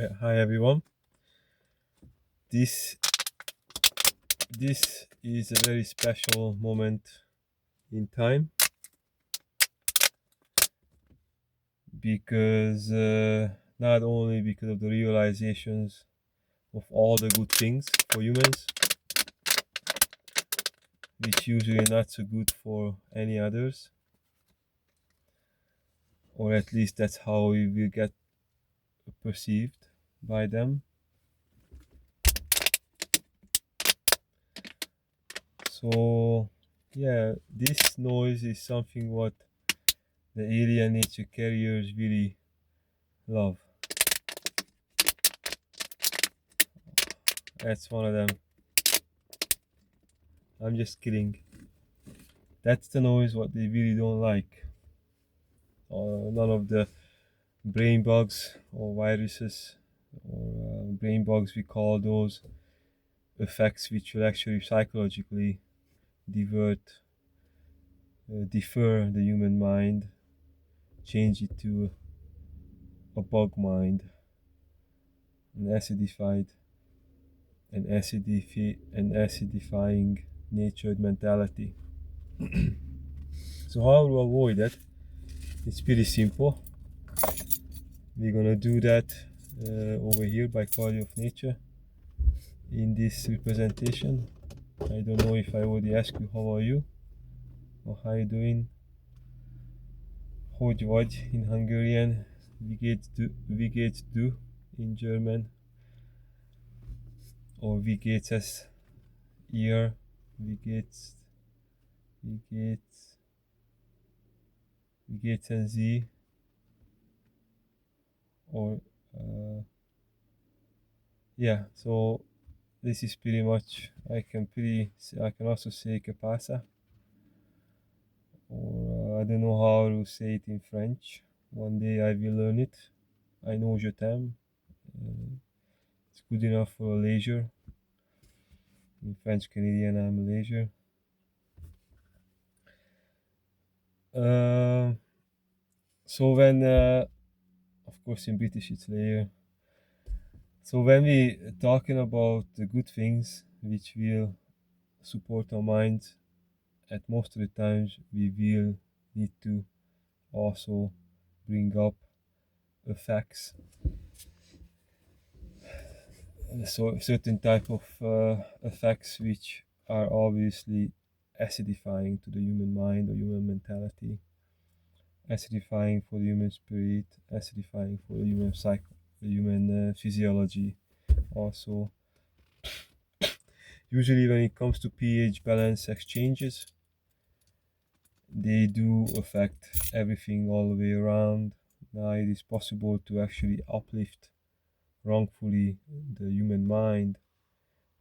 Hi everyone. This this is a very special moment in time because not only because of the realizations of all the good things for humans, which usually not so good for any others, or at least that's how we will get perceived by them. So yeah, this noise is something what the alien nature carriers really love. That's one of them. I'm just kidding. That's the noise what they really don't like. None of the brain bugs or viruses or brain bugs, we call those effects which will actually psychologically divert, defer the human mind, change it to a bug mind, an acidified, an acidifying natured mentality. So how to avoid that? It's pretty simple. We're gonna do that over here by quality of nature in this representation. I don't know if I already asked you how are you or how you doing. Hogy vagy in Hungarian, wie geht's du in German, or wie geht's es ihr, wie geht's, wie geht's en sie, or yeah, so this is pretty much, I can also say que pasa, or I don't know how to say it in French. One day I will learn it. I know je t'aime. It's good enough for leisure. In French Canadian, I'm a leisure. Uh, so when, of course, in British it's layer. So when we talking about the good things which will support our minds, at most of the times we will need to also bring up effects, so certain type of effects which are obviously acidifying to the human mind or human mentality, acidifying for the human spirit, acidifying for the human cycle, the human physiology also. Usually when it comes to pH balance exchanges, they do affect everything all the way around. Now it is possible to actually uplift wrongfully the human mind,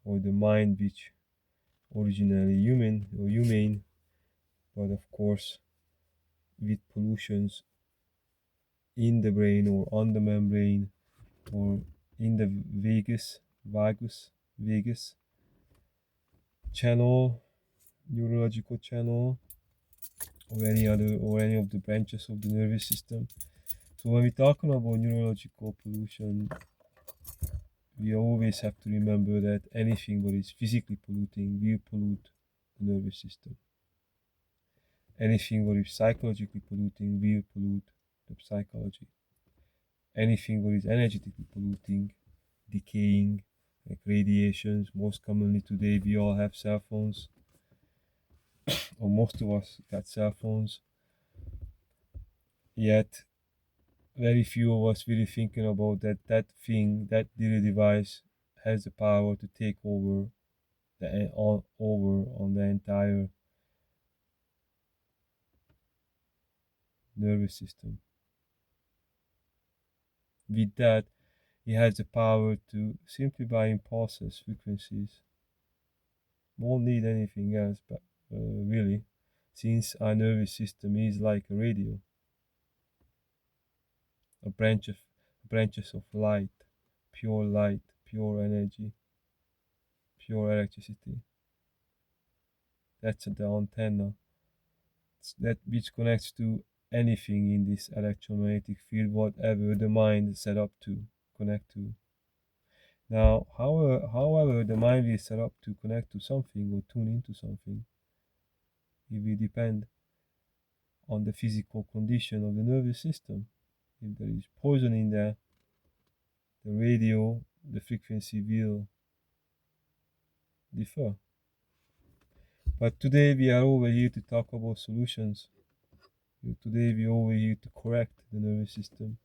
or the mind which originally human or humane, but of course with pollutions in the brain or on the membrane or in the vagus channel, neurological channel, or any of the branches of the nervous system. So when we're talking about neurological pollution, we always have to remember that anything that is physically polluting will pollute the nervous system. Anything that is psychologically polluting will pollute the psychology. Anything that is energetically polluting, decaying, like radiations. Most commonly today, we all have cell phones, or most of us got cell phones. Yet, very few of us really thinking about that little device has the power to take over on the entire nervous system. With that, it has the power to simply by impulses, frequencies, won't need anything else, but really, since our nervous system is like a radio, a branch of branches of light, pure energy, pure electricity. That's the antenna that which connects to anything in this electromagnetic field, whatever the mind is set up to connect to. Now, however, the mind is set up to connect to something or tune into something, it will depend on the physical condition of the nervous system. If there is poison in there, the radio, the frequency will differ. But today we are over here to talk about solutions. Today we are over here to correct the nervous system,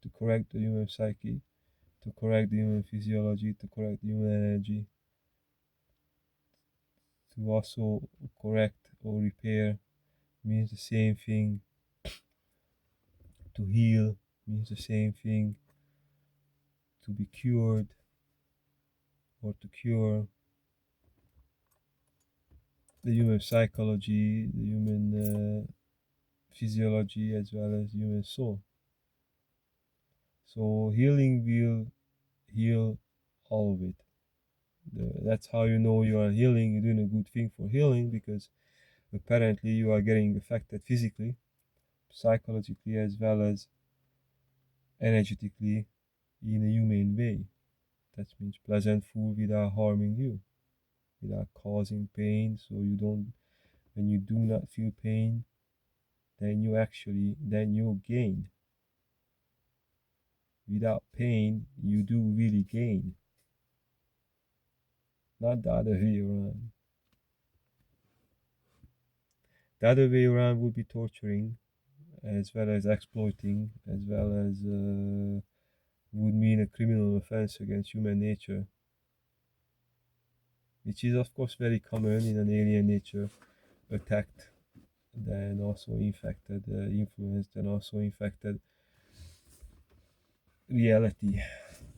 to correct the human psyche, to correct the human physiology, to correct the human energy, to also correct or repair means the same thing. To heal means the same thing. To be cured or to cure the human psychology, the human physiology, as well as human soul. So healing will heal all of it. That's how you know you are healing. You're doing a good thing for healing, because apparently you are getting affected physically, psychologically, as well as energetically in a humane way. That means pleasant food without harming you, without causing pain. So you don't, when you do not feel pain, then you gain. Without pain, you do really gain. Not the other way around. The other way around would be torturing, as well as exploiting, as well as would mean a criminal offense against human nature, which is of course very common in an alien nature, attacked, then also infected, influenced, and also infected reality,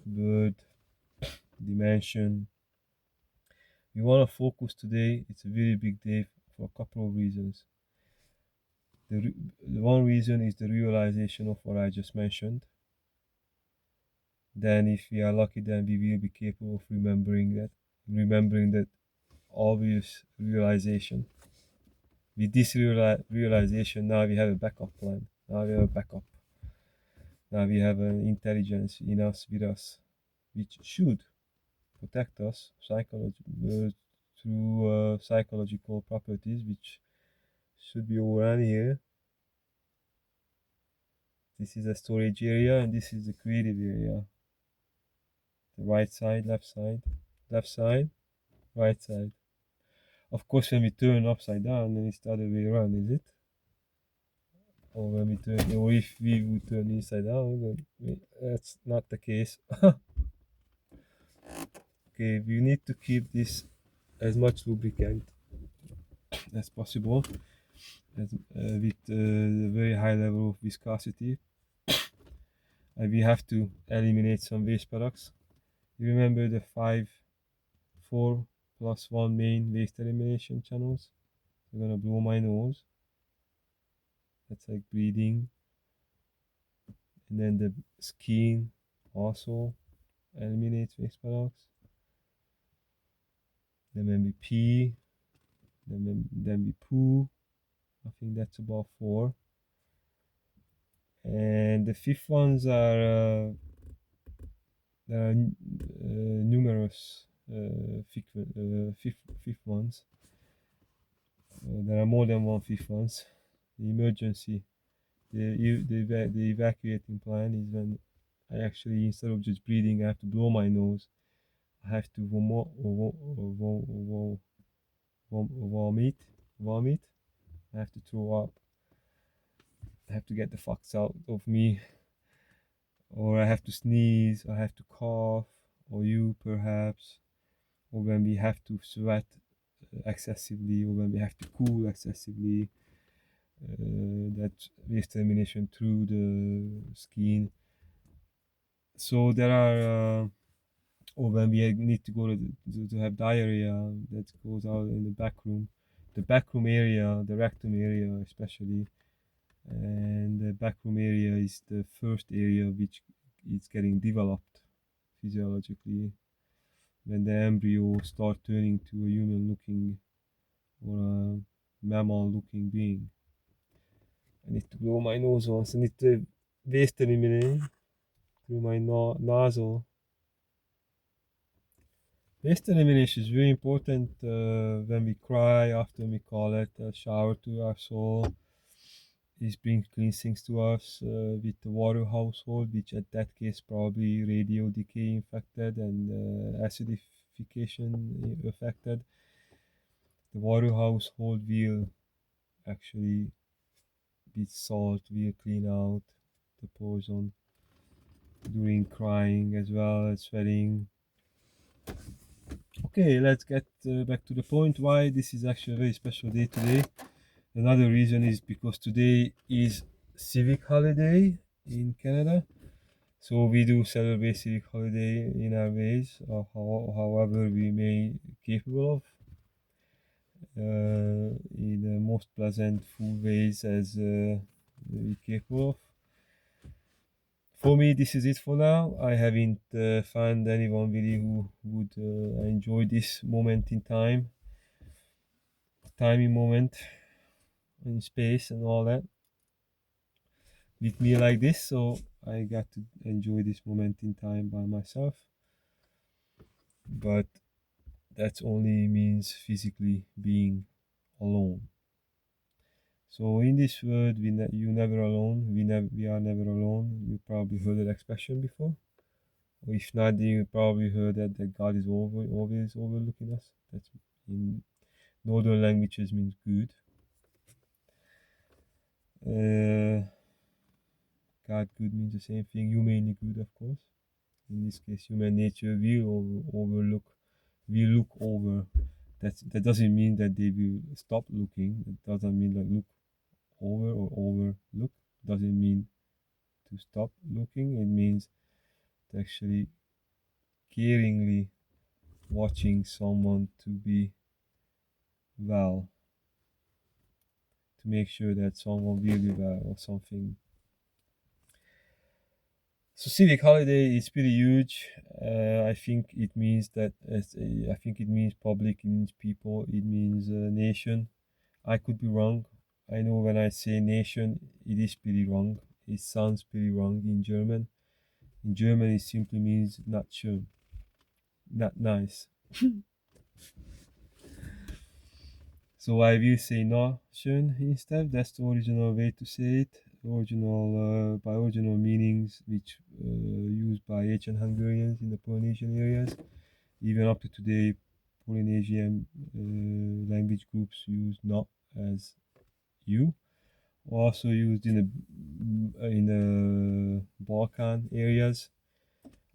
word, dimension. We want to focus today. It's a very big day for a couple of reasons. The one reason is the realization of what I just mentioned. Then, if we are lucky, then we will be capable of remembering that obvious realization. With this realization, now we have a backup plan. Now we have a backup. Now we have an intelligence in us, with us, which should protect us through psychological properties, which should be over here. This is a storage area, and this is the creative area. The right side, left side, left side, right side. Of course, when we turn upside down, then it's the other way around, is it? Or when we turn, or if we would turn inside out, then that's not the case. Okay, we need to keep this as much lubricant as possible, with a very high level of viscosity. And we have to eliminate some waste products. You remember the 4 plus 1 main waste elimination channels? I'm gonna blow my nose. That's like breathing. And then the skin also eliminates waste products. Then when we pee, then we poo. I think that's about 4. And the fifth ones are there are numerous fifth ones. There are more than one fifth ones. The emergency, the evacuating plan is when I actually, instead of just breathing, I have to blow my nose. I have to vomit. I have to throw up. I have to get the fucks out of me, or I have to sneeze, I have to cough, or you perhaps, or when we have to sweat excessively, or when we have to cool excessively, that waste elimination through the skin. So there are, or when we need to go to have diarrhea, that goes out in the back room area, the rectum area especially. And the backroom area is the first area which is getting developed physiologically when the embryo start turning to a human looking or a mammal looking being. I need to blow my nose once. I need to waste eliminate. through my nozzle. Waste elimination is very important when we cry. Often we call it a shower to our soul. This brings clean things to us with the water household, which at that case probably radio decay infected and acidification affected. The water household will actually, with salt, will clean out the poison during crying as well as sweating. Okay, let's get back to the point why this is actually a very special day today. Another reason is because today is civic holiday in Canada. So we do celebrate civic holiday in our ways, however we may capable of, in the most pleasant, full ways as we capable of. For me, this is it for now. I haven't found anyone really who would enjoy this moment in time, timing moment in space and all that with me like this. So I got to enjoy this moment in time by myself. But that only means physically being alone. So in this world, you never alone. We are never alone. You probably heard that expression before. Or if not, then you probably heard that God is always overlooking us. That's in northern languages means good. God good means the same thing. Humanly good, of course. In this case, human nature will look over. That doesn't mean that they will stop looking. It doesn't mean that look over or overlook. Doesn't mean to stop looking. It means to actually caringly watching someone to be well, to make sure that someone will be well or something. So civic holiday is pretty huge. I think it means that I think it means public, it means people, it means nation. I could be wrong. I know when I say nation, it is pretty wrong. It sounds pretty wrong in German. In German, it simply means not schön, not nice. So I will say no schön instead. That's the original way to say it. By original meanings, which used by ancient Hungarians in the Polynesian areas. Even up to today, Polynesian language groups use no as you. Also used in the Balkan areas.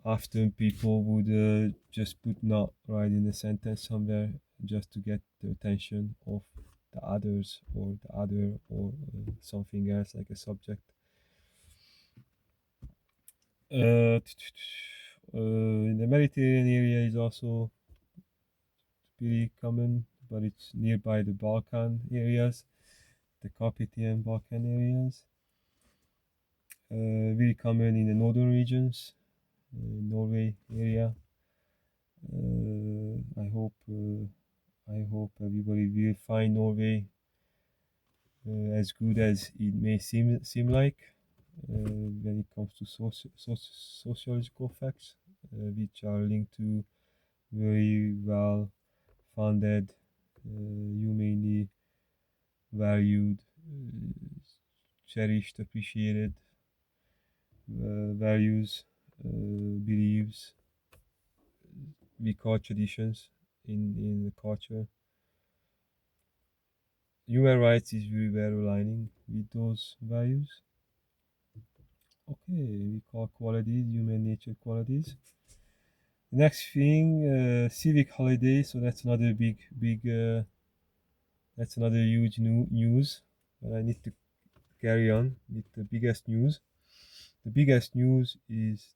Often people would just put not right in the sentence somewhere just to get the attention of the others or the other or something else like a subject. In the Mediterranean area is also pretty common, but it's nearby the Balkan areas, the Carpathian Balkan areas. Very common in the northern regions, Norway area. I hope everybody will find Norway as good as it may seem like when it comes to sociological facts, which are linked to very well funded, humanly valued, cherished, appreciated values, beliefs, we call traditions in the culture. Human rights is very well aligning with those values. Okay, we call qualities human nature qualities. Next thing, civic holiday. So that's another big. That's another huge news. But I need to carry on with the biggest news. The biggest news is